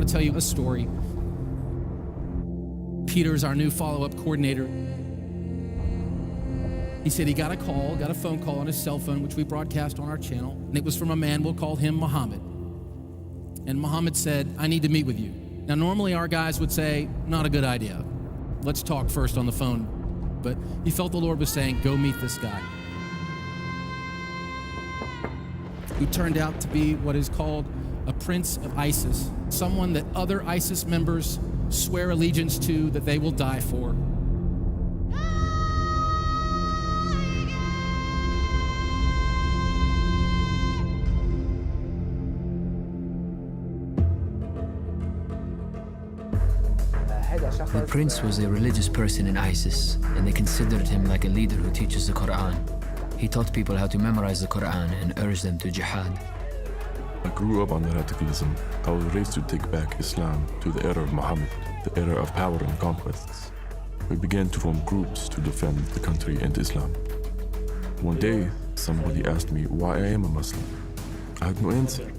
tell you a story. Peter is our new follow-up coordinator. He said he got a phone call on his cell phone, which we broadcast on our channel, and it was from a man, we'll call him Muhammad. And Muhammad said, I need to meet with you. Now, normally our guys would say, not a good idea. Let's talk first on the phone. But he felt the Lord was saying, go meet this guy, who turned out to be what is called a prince of ISIS, someone that other ISIS members swear allegiance to, that they will die for. The prince was a religious person in ISIS, and they considered him like a leader who teaches the Quran. He taught people how to memorize the Quran and urged them to jihad. I grew up under radicalism. I was raised to take back Islam to the era of Muhammad, the era of power and conquests. We began to form groups to defend the country and Islam. One day, somebody asked me why I am a Muslim. I had no answer.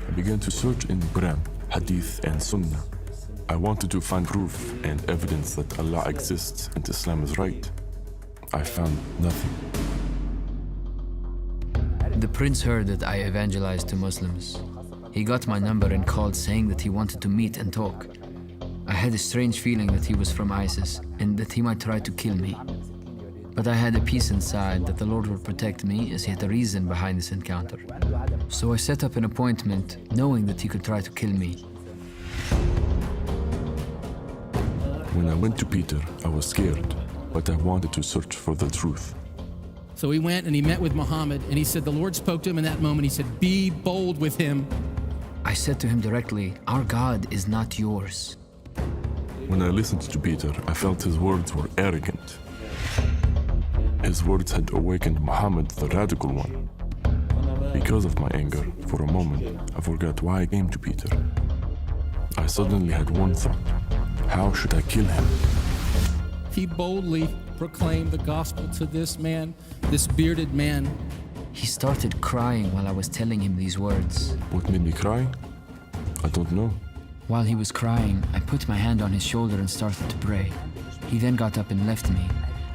I began to search in Quran, Hadith, and Sunnah. I wanted to find proof and evidence that Allah exists and Islam is right. I found nothing. The prince heard that I evangelized to Muslims. He got my number and called, saying that he wanted to meet and talk. I had a strange feeling that he was from ISIS and that he might try to kill me. But I had a peace inside that the Lord would protect me, as he had a reason behind this encounter. So I set up an appointment, knowing that he could try to kill me. When I went to Peter, I was scared, but I wanted to search for the truth. So he went and he met with Muhammad, and he said the Lord spoke to him in that moment. He said, be bold with him. I said to him directly, our God is not yours. When I listened to Peter, I felt his words were arrogant. His words had awakened Muhammad, the radical one. Because of my anger, for a moment, I forgot why I came to Peter. I suddenly had one thought. How should I kill him? He boldly proclaimed the gospel to this man, this bearded man. He started crying while I was telling him these words. What made me cry? I don't know. While he was crying, I put my hand on his shoulder and started to pray. He then got up and left me.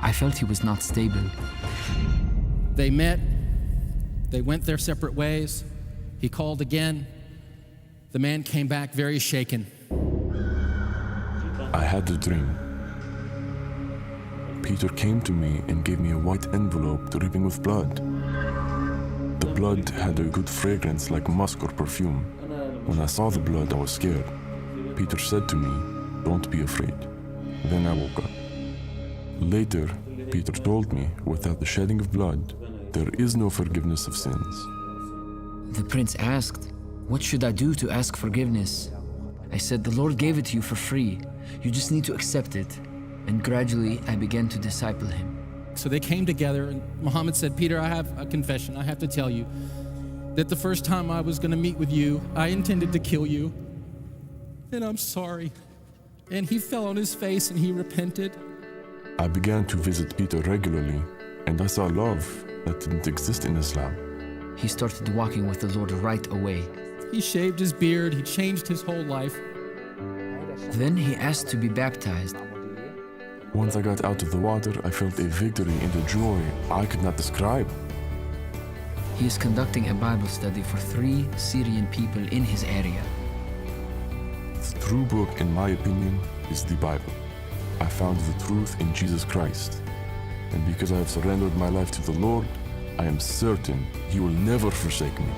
I felt he was not stable. They met. They went their separate ways. He called again. The man came back very shaken. I had a dream. Peter came to me and gave me a white envelope dripping with blood. The blood had a good fragrance like musk or perfume. When I saw the blood, I was scared. Peter said to me, don't be afraid. Then I woke up. Later, Peter told me, without the shedding of blood, there is no forgiveness of sins. The prince asked, what should I do to ask forgiveness? I said, the Lord gave it to you for free. You just need to accept it. And gradually, I began to disciple him. So they came together, and Muhammad said, Peter, I have a confession. I have to tell you that the first time I was going to meet with you, I intended to kill you. And I'm sorry. And he fell on his face and he repented. I began to visit Peter regularly, and I saw love that didn't exist in Islam. He started walking with the Lord right away. He shaved his beard. He changed his whole life. Then he asked to be baptized. Once I got out of the water, I felt a victory and a joy I could not describe. He is conducting a Bible study for 3 Syrian people in his area. The true book, in my opinion, is the Bible. I found the truth in Jesus Christ. And because I have surrendered my life to the Lord, I am certain He will never forsake me.